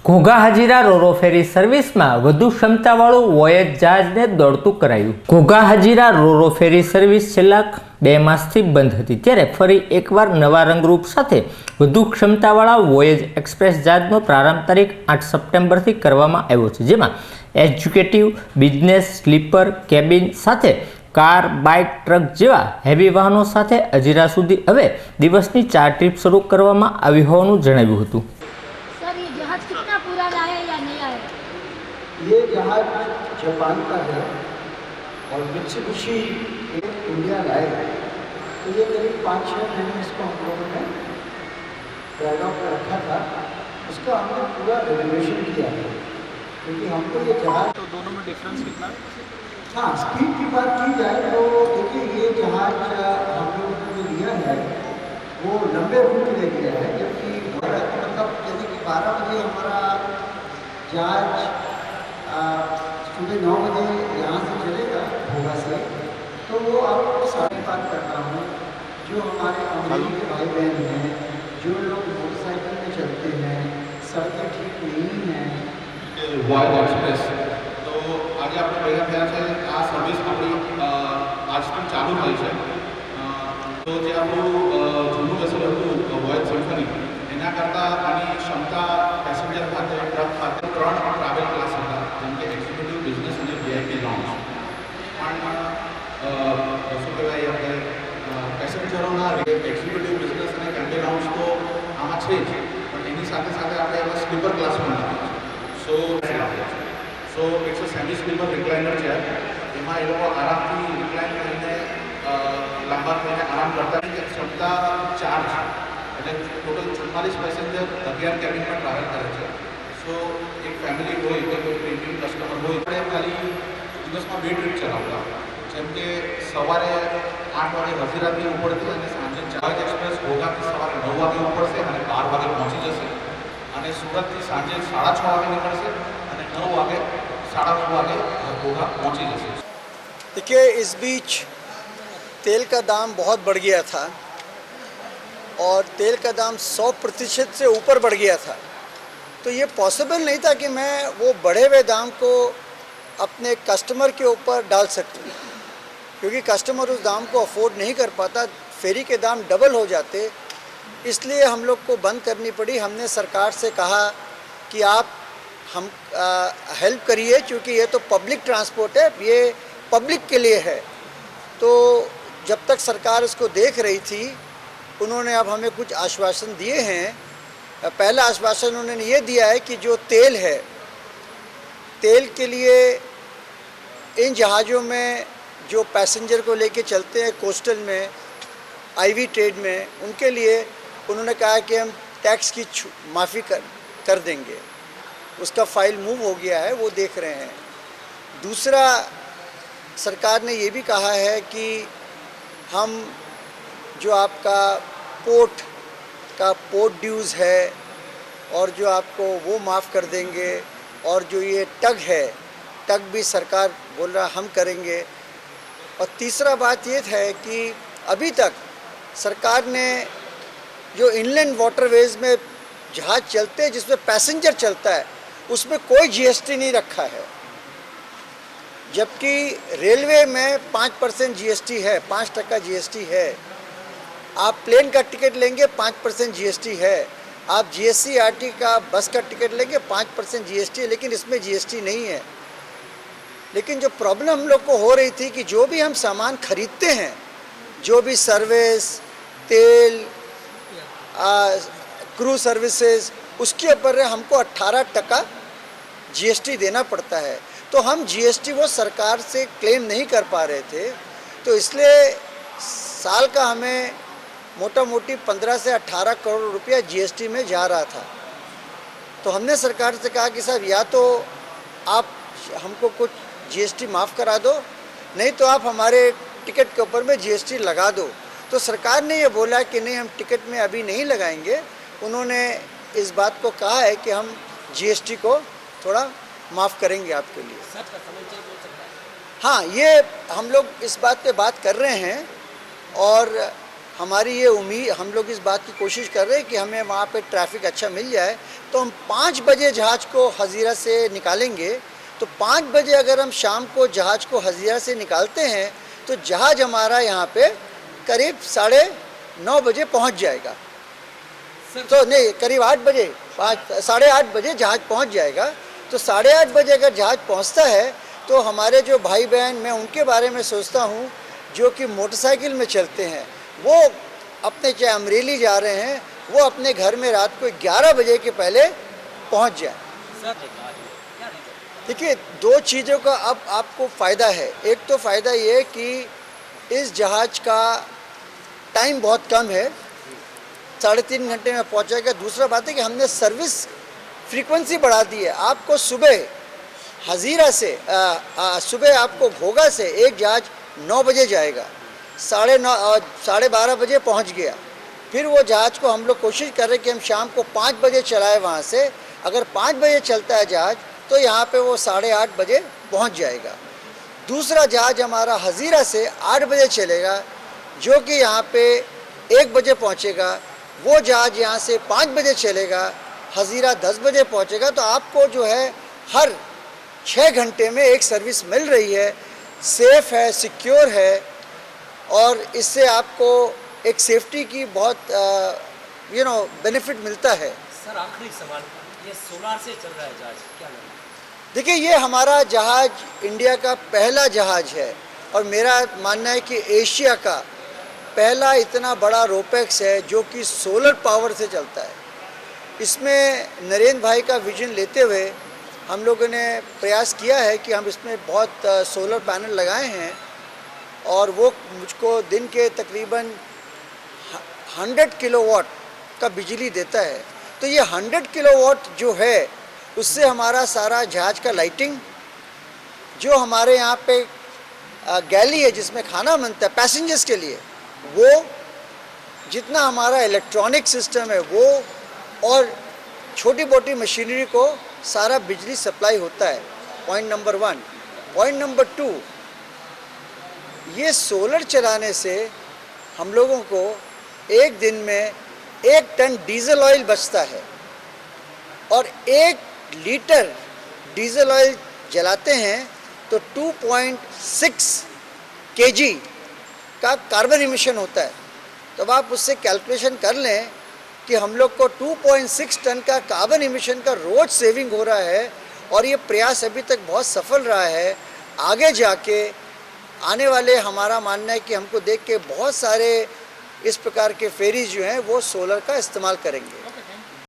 ઘોઘા હજીરા રોરો ફેરી સર્વિસમાં વધુ ક્ષમતાવાળું વોયેજ જહાજને દોડતું કરાયું। ઘોઘા હજીરા રોરો ફેરી સર્વિસ છેલ્લા 2 માસથી બંધ હતી, ત્યારે ફરી એકવાર નવા રંગરૂપ સાથે વધુ ક્ષમતાવાળા વોયેજ એક્સપ્રેસ જહાજનો પ્રારંભ તારીખ 8 સપ્ટેમ્બરથી કરવામાં આવ્યો છે, જેમાં એક્ઝિક્યુટિવ, બિઝનેસ, સ્લીપર કેબિન સાથે કાર, બાઇક, ટ્રક જેવા હેવી વાહનો સાથે હજીરા સુધી હવે દિવસની 4 ટ્રીપ શરૂ કરવામાં આવી હોવાનું જણાવ્યું હતું। जहाज कितना पुराना है या नया है? ये जहाज जापान का है और मित्सुबिशी इंडिया लाए है। तो ये करीब 5-6 महीने इसको हम लोगों ने ड्राइडॉक में रखा था। उसका हमने पूरा रेनोवेशन किया है, क्योंकि हमको ये जहाज। तो दोनों में डिफरेंस कितना है? हाँ, स्पीड की बात की जाए तो देखिए, ये जहाज हम लोगों ने जो लिया है वो लंबे रूट के लिए लिया है, जबकि मतलब यदि कि 12 बजे हमारा जहाज सुबह 9 बजे यहाँ से चलेगा घोघा से, तो वो आपको सारी बात कर रहा हूँ। जो हमारे अमरीकी के भाई बहन हैं, जो लोग मोटरसाइकिल में चलते हैं, सड़कें ठीक नहीं हैं। वॉयज एक्सप्रेस तो आज આપણે ભેગા થયા છે। આ સર્વિસ આપણી આજથી ચાલુ થઈ છે। તો જે આપણું જૂનું વેસલ હતું વોયજ સિમ્ફની, એના કરતાં આની ક્ષમતા પેસેન્જર ખાતે, ટ્રક ખાતે 3 ટ્રાવેલ ક્લાસ હતા, જેમ કે એક્ઝિક્યુટિવ, બિઝનેસ અને વીઆઈપી લાઉન્જ। પણ શું કહેવાય, આપણે પેસેન્જરોના એક્ઝિક્યુટિવ, બિઝનેસ અને ફેમિલી લાઉન્જ તો આમાં છે જ, પણ એની સાથે સાથે આપણે એમાં સ્લીપર ક્લાસ પણ આપીએ છીએ। So it's a semi sleeper recliner chair. એમાં એ લોકો આરામથી રિક્લાઇન કરીને લાંબા થઈને આરામ કરતા નથી। ક્ષમતા 4 છે, એટલે ટોટલ 44 પેસેન્જર 11 કેબિનમાં ટ્રાવેલ કરે છે। સો એક ફેમિલી હોય કે કોઈ પ્રીમિયમ કસ્ટમર હોય, આપણે ખાલી દિવસમાં 2 ટ્રીપ ચલાવતા, જેમ કે સવારે 8 વાગે હજીરાથી ઉપડતી અને સાંજે 4 એક્સપ્રેસ ઘોઘાથી સવારે 9 વાગે ઉપડશે અને 12 વાગે પહોંચી જશે, અને સુરતથી સાંજે 6:30 વાગે નીકળશે અને 9 वागे 9:30 वागे घोघा पहुँची जैसे। देखिए, इस बीच तेल का दाम बहुत बढ़ गया था और तेल का दाम 100% से ऊपर बढ़ गया था। तो ये पॉसिबल नहीं था कि मैं वो बढ़े हुए दाम को अपने कस्टमर के ऊपर डाल सकूं, क्योंकि कस्टमर उस दाम को अफोर्ड नहीं कर पाता। फेरी के दाम डबल हो जाते, इसलिए हम लोग को बंद करनी पड़ी। हमने सरकार से कहा कि आप हम हेल्प करिए, क्योंकि ये तो पब्लिक ट्रांसपोर्ट है, ये पब्लिक के लिए है। तो जब तक सरकार इसको देख रही थी, उन्होंने अब हमें कुछ आश्वासन दिए हैं। पहला आश्वासन उन्होंने ये दिया है कि जो तेल है, तेल के लिए इन जहाज़ों में जो पैसेंजर को लेके चलते हैं कोस्टल में, आईवी ट्रेड में, उनके लिए उन्होंने कहा कि हम टैक्स की माफ़ी कर देंगे। उसका फाइल मूव हो गया है, वो देख रहे हैं। दूसरा, सरकार ने ये भी कहा है कि हम जो आपका पोर्ट ड्यूज़ है और जो आपको वो माफ़ कर देंगे, और जो ये टग है, टग भी सरकार बोल रहा हम करेंगे। और तीसरा बात ये है कि अभी तक सरकार ने जो इनलैंड वाटरवेज में जहाज़ चलते हैं जिसमें पैसेंजर चलता है, उसमें कोई जीएसटी नहीं रखा है, जबकि रेलवे में 5% जीएसटी है, 5% जीएसटी है। आप प्लेन का टिकट लेंगे 5% जीएसटी है, आप जीएससीआरटी का बस का टिकट लेंगे 5% जीएसटी है, लेकिन इसमें जीएसटी नहीं है। लेकिन जो प्रॉब्लम हम लोग को हो रही थी कि जो भी हम सामान खरीदते हैं, जो भी सर्विस, तेल, क्रू सर्विसेज, उसके ऊपर हमको 18% जीएसटी देना पड़ता है। तो हम जीएसटी वो सरकार से क्लेम नहीं कर पा रहे थे, तो इसलिए साल का हमें मोटा मोटी 15 से 18 करोड़ रुपया जीएसटी में जा रहा था। तो हमने सरकार से कहा कि साहब, या तो आप हमको कुछ जीएसटी माफ़ करा दो, नहीं तो आप हमारे टिकट के ऊपर में जीएसटी लगा दो। तो सरकार ने ये बोला कि नहीं, हम टिकट में अभी नहीं लगाएंगे। उन्होंने इस बात को कहा है कि हम जीएसटी को थोड़ा माफ़ करेंगे आपके लिए। हाँ, ये हम लोग इस बात पे बात कर रहे हैं और हमारी ये उम्मीद, हम लोग इस बात की कोशिश कर रहे हैं कि हमें वहाँ पे ट्रैफिक अच्छा मिल जाए, तो हम 5 बजे जहाज़ को हज़ीरा से निकालेंगे। तो 5 बजे अगर हम शाम को जहाज़ को हज़ीरा से निकालते हैं तो जहाज़ हमारा यहाँ पे करीब 9:30 बजे पहुँच जाएगा। तो नहीं, करीब 8 बजे, 8:30 बजे जहाज़ पहुँच जाएगा। तो 8:30 बजे अगर जहाज़ पहुँचता है तो हमारे जो भाई बहन, मैं उनके बारे में सोचता हूँ जो कि मोटरसाइकिल में चलते हैं, वो अपने चाहे अमरेली जा रहे हैं, वो अपने घर में रात को 11 बजे के पहले पहुँच जाए। देखिए, 2 चीज़ों का अब आपको फ़ायदा है। एक तो फ़ायदा ये है कि इस जहाज़ का टाइम बहुत कम है, 3.5 घंटे में पहुंचेगा। दूसरा बात है कि हमने सर्विस फ्रीक्वेंसी बढ़ा दी है। आपको सुबह हज़ीरा से सुबह आपको घोगा से एक जहाज़ 9 बजे जाएगा, 12:30 बजे पहुंच गया। फिर वो जहाज़ को हम लोग कोशिश कर रहे हैं कि हम शाम को 5 बजे चलाएं वहाँ से। अगर 5 बजे चलता है जहाज़ तो यहाँ पे वो 8:30 बजे पहुँच जाएगा। दूसरा जहाज़ हमारा हज़ीरा से 8 बजे चलेगा, जो कि यहाँ पे 1 बजे पहुँचेगा। वो जहाज़ यहाँ से 5 बजे चलेगा, हज़ीरा 10 बजे पहुँचेगा। तो आपको जो है हर 6 घंटे में एक सर्विस मिल रही है, सेफ़ है, सिक्योर है, और इससे आपको एक सेफ्टी की बहुत बेनिफिट मिलता है। सर, आखिरी सवाल, ये सोलार से चल रहा है जहाज, क्या लगता है? देखिए, ये हमारा जहाज़ इंडिया का पहला जहाज़ है और मेरा मानना है कि एशिया का पहला इतना बड़ा रोपेक्स है जो कि सोलर पावर से चलता है। इसमें नरेंद्र भाई का विजन लेते हुए हम लोगों ने प्रयास किया है कि हम इसमें बहुत सोलर पैनल लगाए हैं और वो मुझको दिन के तकरीबन 100 किलोवाट का बिजली देता है। तो ये 100 किलोवाट जो है, उससे हमारा सारा जहाज का लाइटिंग, जो हमारे यहाँ पे गैली है जिसमें खाना बनता है पैसेंजर्स के लिए, वो जितना हमारा इलेक्ट्रॉनिक सिस्टम है वो, और छोटी मोटी मशीनरी को सारा बिजली सप्लाई होता है। Point number 1। पॉइंट नंबर 2, ये सोलर चलाने से हम लोगों को एक दिन में 1 टन डीजल ऑयल बचता है, और 1 लीटर डीजल ऑयल जलाते हैं तो 2.6 kg का कार्बन इमिशन होता है। तो अब आप उससे कैलकुलेशन कर लें कि हम लोग को 2.6 टन का कार्बन इमिशन का रोज सेविंग हो रहा है, और ये प्रयास अभी तक बहुत सफल रहा है। आगे जाके आने वाले, हमारा मानना है कि हमको देख के बहुत सारे इस प्रकार के फेरीज जो हैं वो सोलर का इस्तेमाल करेंगे।